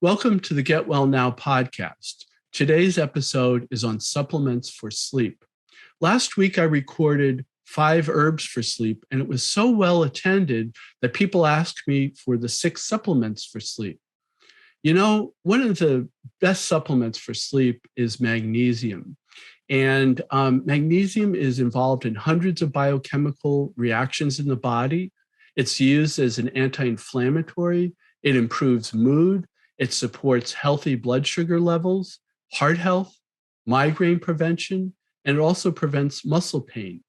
Welcome to the Get Well Now podcast. Today's episode is on supplements for sleep. Last week, I recorded 5 herbs for sleep, and it was so well attended that people asked me for the 6 supplements for sleep. You know, one of the best supplements for sleep is magnesium. And magnesium is involved in hundreds of biochemical reactions in the body. It's used as an anti-inflammatory. It improves mood. It supports healthy blood sugar levels, heart health, migraine prevention, and it also prevents muscle pain.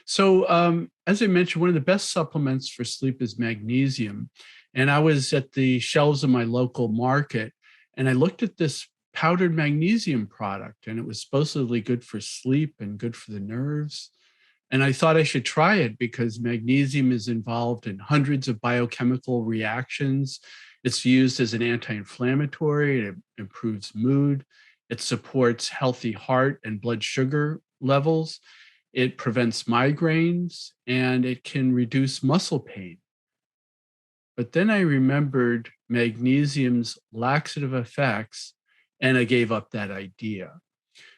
So, as I mentioned, one of the best supplements for sleep is magnesium. And I was at the shelves of my local market and I looked at this powdered magnesium product, and it was supposedly good for sleep and good for the nerves. And I thought I should try it because magnesium is involved in hundreds of biochemical reactions. It's used as an anti-inflammatory. It improves mood. It supports healthy heart and blood sugar levels. It prevents migraines, and it can reduce muscle pain. But then I remembered magnesium's laxative effects, and I gave up that idea.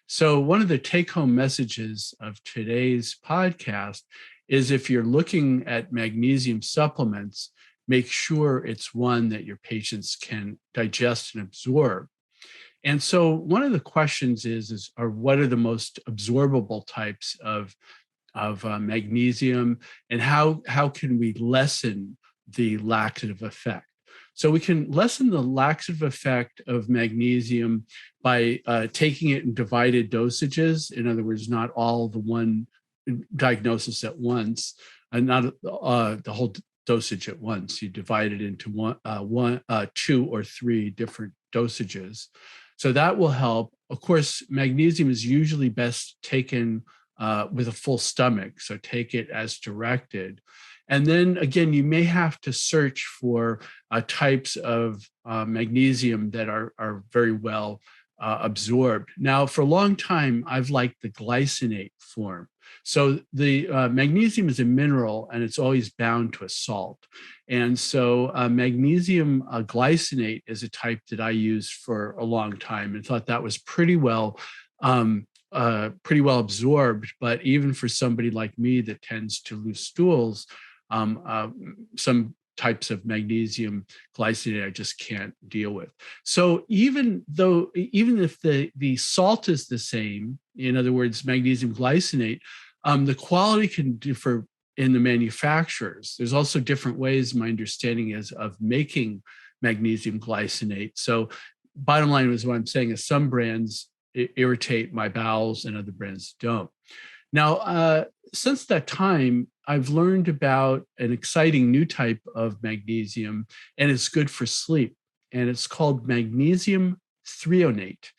So, one of the take home messages of today's podcast is if you're looking at magnesium supplements, make sure it's one that your patients can digest and absorb. And so, one of the questions are what are the most absorbable types of magnesium, and how can we lessen the laxative effect? So we can lessen the laxative effect of magnesium by taking it in divided dosages. In other words, not all the one diagnosis at once, and not the whole dosage at once. You divide it into one, 2 or 3 different dosages. So that will help. Of course, magnesium is usually best taken with a full stomach. So take it as directed. And then again, you may have to search for types of magnesium that are very well absorbed. Now, for a long time, I've liked the glycinate form. So the magnesium is a mineral, and it's always bound to a salt. And so magnesium glycinate is a type that I used for a long time and thought that was pretty well absorbed. But even for somebody like me that tends to lose stools, some types of magnesium glycinate I just can't deal with. So even if the salt is the same, in other words, magnesium glycinate, the quality can differ in the manufacturers. There's also different ways, my understanding is, of making magnesium glycinate. So bottom line is what I'm saying is some brands irritate my bowels and other brands don't. Now, since that time, I've learned about an exciting new type of magnesium, and it's good for sleep. And it's called magnesium threonate.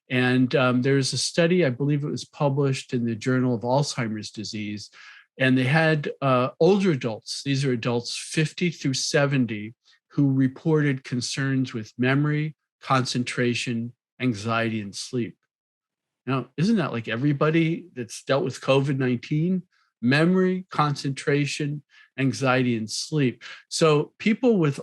And there's a study, I believe it was published in the Journal of Alzheimer's Disease, and they had older adults. These are adults 50 through 70 who reported concerns with memory, concentration, anxiety, and sleep. Now, isn't that like everybody that's dealt with COVID-19? Memory, concentration, anxiety, and sleep. So people with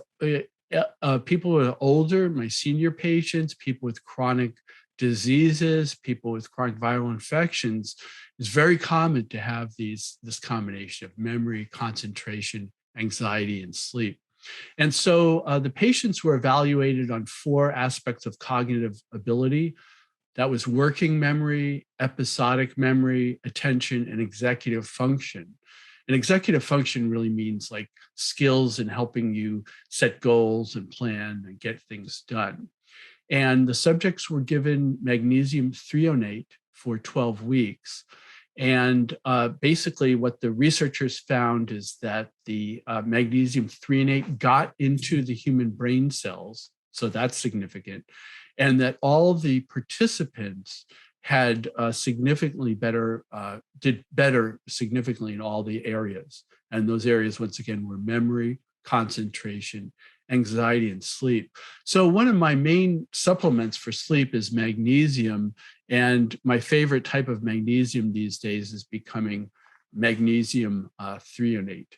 people who are older, my senior patients, people with chronic diseases, people with chronic viral infections, it's very common to have this combination of memory, concentration, anxiety, and sleep. And so the patients were evaluated on 4 aspects of cognitive ability. That was working memory, episodic memory, attention, and executive function. And executive function really means like skills in helping you set goals and plan and get things done. And the subjects were given magnesium threonate for 12 weeks. And basically what the researchers found is that the magnesium threonate got into the human brain cells. So that's significant. And that all of the participants had did better significantly in all the areas. And those areas, once again, were memory, concentration, anxiety, and sleep. So one of my main supplements for sleep is magnesium. And my favorite type of magnesium these days is becoming magnesium threonate.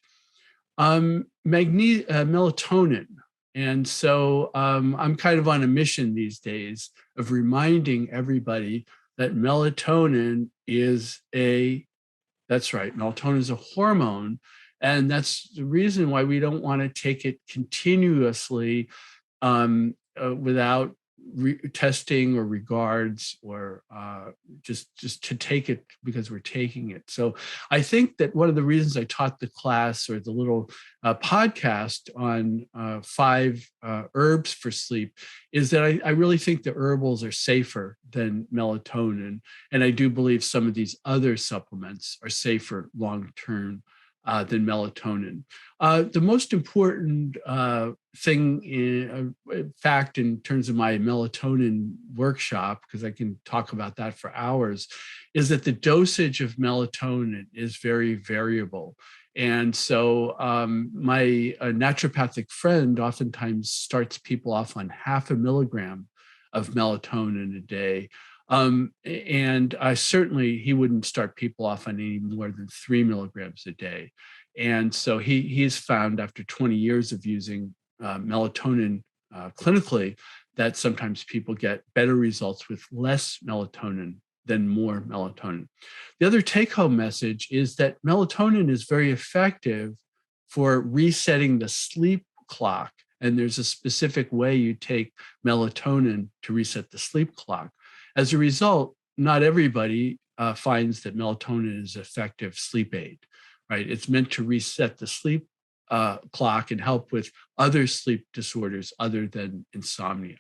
Melatonin. And so I'm kind of on a mission these days of reminding everybody that melatonin is that's right, melatonin is a hormone. And that's the reason why we don't want to take it continuously without testing or regards, or just to take it because we're taking it. So I think that one of the reasons I taught the class, or the little podcast on 5 herbs for sleep, is that I really think the herbals are safer than melatonin. And I do believe some of these other supplements are safer long-term than melatonin. The most important thing, in fact, in terms of my melatonin workshop, because I can talk about that for hours, is that the dosage of melatonin is very variable. And so my naturopathic friend oftentimes starts people off on 0.5 milligram of melatonin a day. And he wouldn't start people off on any more than 3 milligrams a day. And so he's found, after 20 years of using melatonin clinically, that sometimes people get better results with less melatonin than more melatonin. The other take-home message is that melatonin is very effective for resetting the sleep clock. And there's a specific way you take melatonin to reset the sleep clock. As a result, not everybody finds that melatonin is an effective sleep aid, right? It's meant to reset the sleep clock and help with other sleep disorders other than insomnia.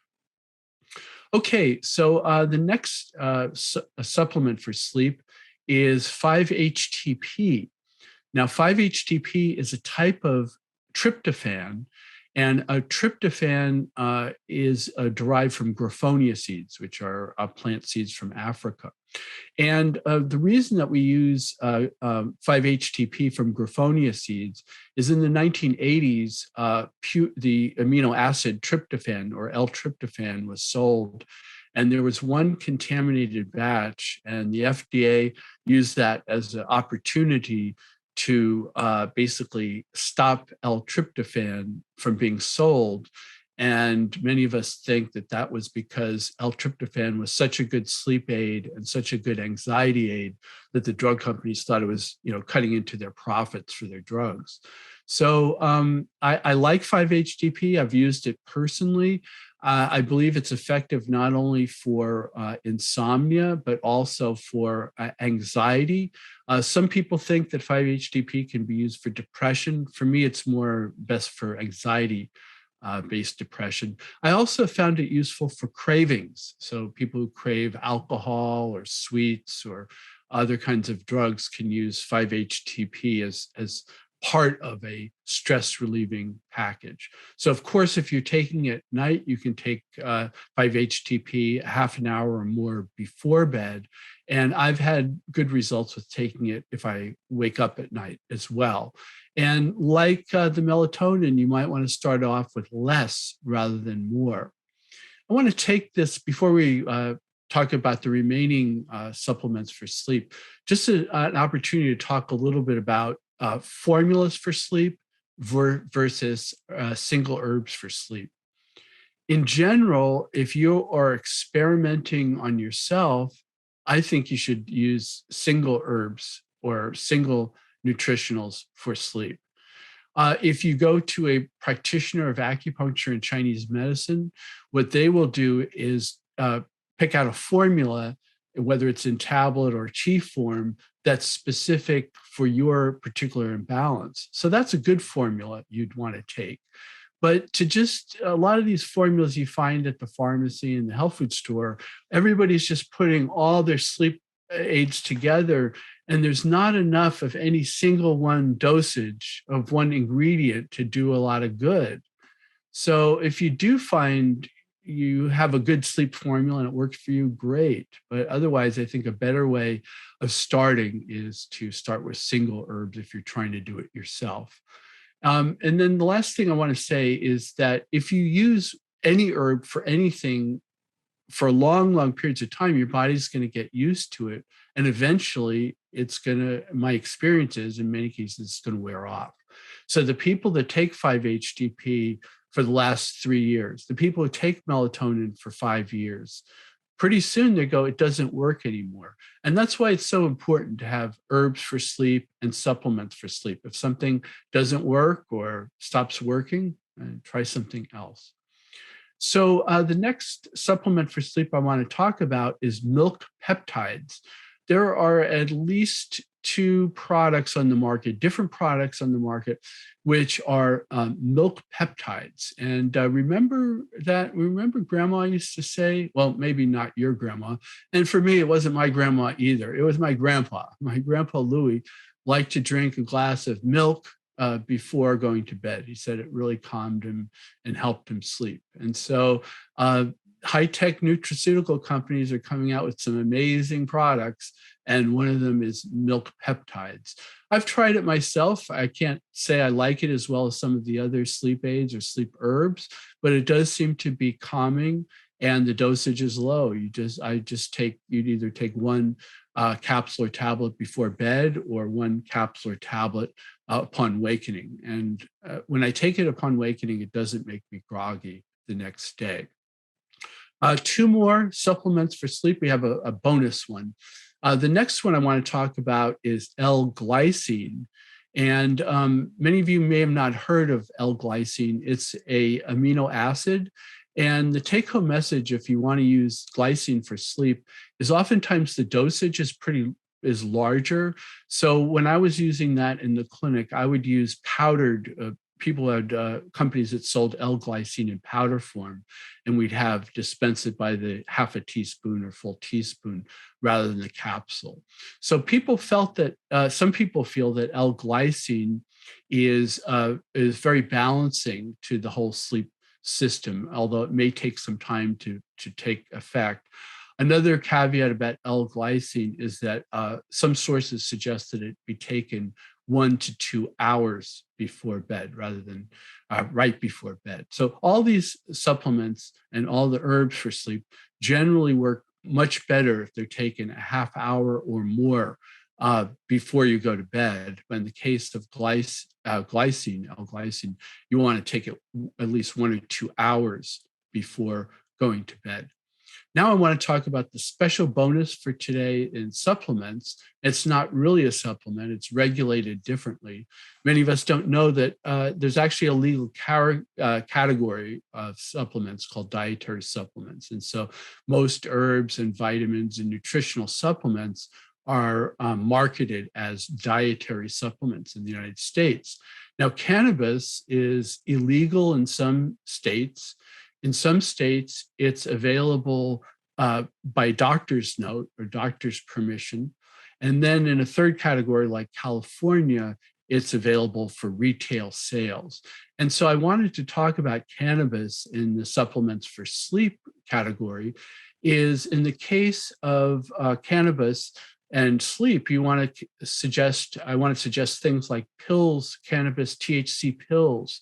Okay, so the next supplement for sleep is 5-HTP. Now, 5-HTP is a type of tryptophan, and a tryptophan is derived from graphonia seeds, which are plant seeds from Africa. And the reason that we use 5-HTP from graphonia seeds is in the 1980s, the amino acid tryptophan, or L-tryptophan, was sold. And there was one contaminated batch, and the FDA used that as an opportunity to basically stop L-tryptophan from being sold. And many of us think that that was because L-tryptophan was such a good sleep aid and such a good anxiety aid that the drug companies thought it was, cutting into their profits for their drugs. So I like 5-HTP. I've used it personally. I believe it's effective not only for insomnia, but also for anxiety. Some people think that 5-HTP can be used for depression. For me, it's more best for anxiety-based depression. I also found it useful for cravings. So people who crave alcohol or sweets or other kinds of drugs can use 5-HTP as part of a stress relieving package. So of course, if you're taking it at night, you can take 5-HTP half an hour or more before bed. And I've had good results with taking it if I wake up at night as well. And like the melatonin, you might want to start off with less rather than more. I want to take this, before we talk about the remaining supplements for sleep, just an opportunity to talk a little bit about formulas for sleep versus single herbs for sleep. In general, if you are experimenting on yourself, I think you should use single herbs or single nutritionals for sleep. If you go to a practitioner of acupuncture and Chinese medicine, what they will do is pick out a formula, whether it's in tablet or tea form, that's specific for your particular imbalance. So that's a good formula you'd want to take. But a lot of these formulas you find at the pharmacy and the health food store, everybody's just putting all their sleep aids together, and there's not enough of any single one dosage of one ingredient to do a lot of good. So if you do find you have a good sleep formula and it works for you, great. But otherwise, I think a better way of starting is to start with single herbs if you're trying to do it yourself. And then the last thing I want to say is that if you use any herb for anything for long, long periods of time, your body's going to get used to it And eventually my experience is in many cases, it's going to wear off. So the people that take 5-HTP for the last 3 years, the people who take melatonin for 5 years, pretty soon they go, it doesn't work anymore. And that's why it's so important to have herbs for sleep and supplements for sleep. If something doesn't work or stops working, try something else. So the next supplement for sleep I want to talk about is milk peptides. There are at least 2 products on the market, different products on the market, which are milk peptides. And remember grandma used to say, well, maybe not your grandma. And for me, it wasn't my grandma either. It was my grandpa. My grandpa Louis liked to drink a glass of milk before going to bed. He said it really calmed him and helped him sleep. And so high-tech nutraceutical companies are coming out with some amazing products, and one of them is milk peptides. I've tried it myself. I can't say I like it as well as some of the other sleep aids or sleep herbs, but it does seem to be calming, and the dosage is low. You'd either take one capsule or tablet before bed or one capsule or tablet upon awakening. And when I take it upon awakening, it doesn't make me groggy the next day. 2 more supplements for sleep. We have a bonus one. The next one I want to talk about is L-glycine. And many of you may have not heard of L-glycine. It's a amino acid. And the take-home message, if you want to use glycine for sleep, is oftentimes the dosage is larger. So when I was using that in the clinic, I would use powdered. People had companies that sold L-glycine in powder form, and we'd dispense it by the half a teaspoon or full teaspoon rather than the capsule. So some people feel that L-glycine is very balancing to the whole sleep system, although it may take some time to take effect. Another caveat about L-glycine is that some sources suggest that it be taken 1 to 2 hours before bed rather than right before bed. So all these supplements and all the herbs for sleep generally work much better if they're taken a half hour or more before you go to bed. But in the case of L-glycine, you want to take it at least 1 or 2 hours before going to bed. Now I want to talk about the special bonus for today in supplements. It's not really a supplement, it's regulated differently. Many of us don't know that there's actually a legal category of supplements called dietary supplements. And so most herbs and vitamins and nutritional supplements are marketed as dietary supplements in the United States. Now, cannabis is illegal in some states. In some states, it's available by doctor's note or doctor's permission. And then in a third category, like California, it's available for retail sales. And so I wanted to talk about cannabis in the supplements for sleep category. Is in the case of cannabis and sleep, I want to suggest things like pills, cannabis, THC pills.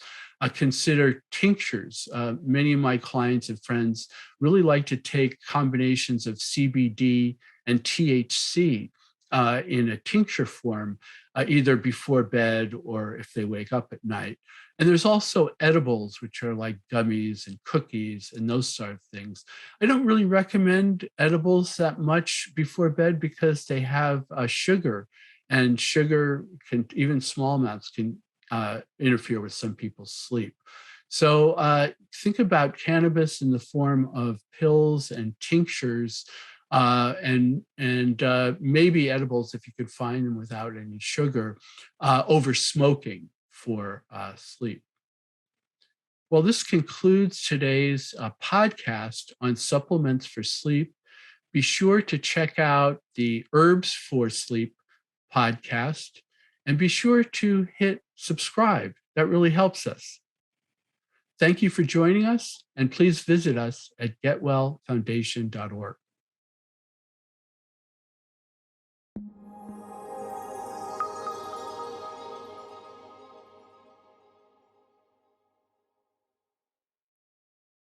Consider tinctures. Many of my clients and friends really like to take combinations of CBD and THC in a tincture form, either before bed or if they wake up at night. And there's also edibles, which are like gummies and cookies and those sort of things. I don't really recommend edibles that much before bed because they have sugar, and sugar even small amounts can interfere with some people's sleep. So think about cannabis in the form of pills and tinctures and maybe edibles if you could find them without any sugar over smoking for sleep. Well, this concludes today's podcast on supplements for sleep. Be sure to check out the Herbs for Sleep podcast and be sure to hit subscribe. That really helps us. Thank you for joining us, and please visit us at getwellfoundation.org.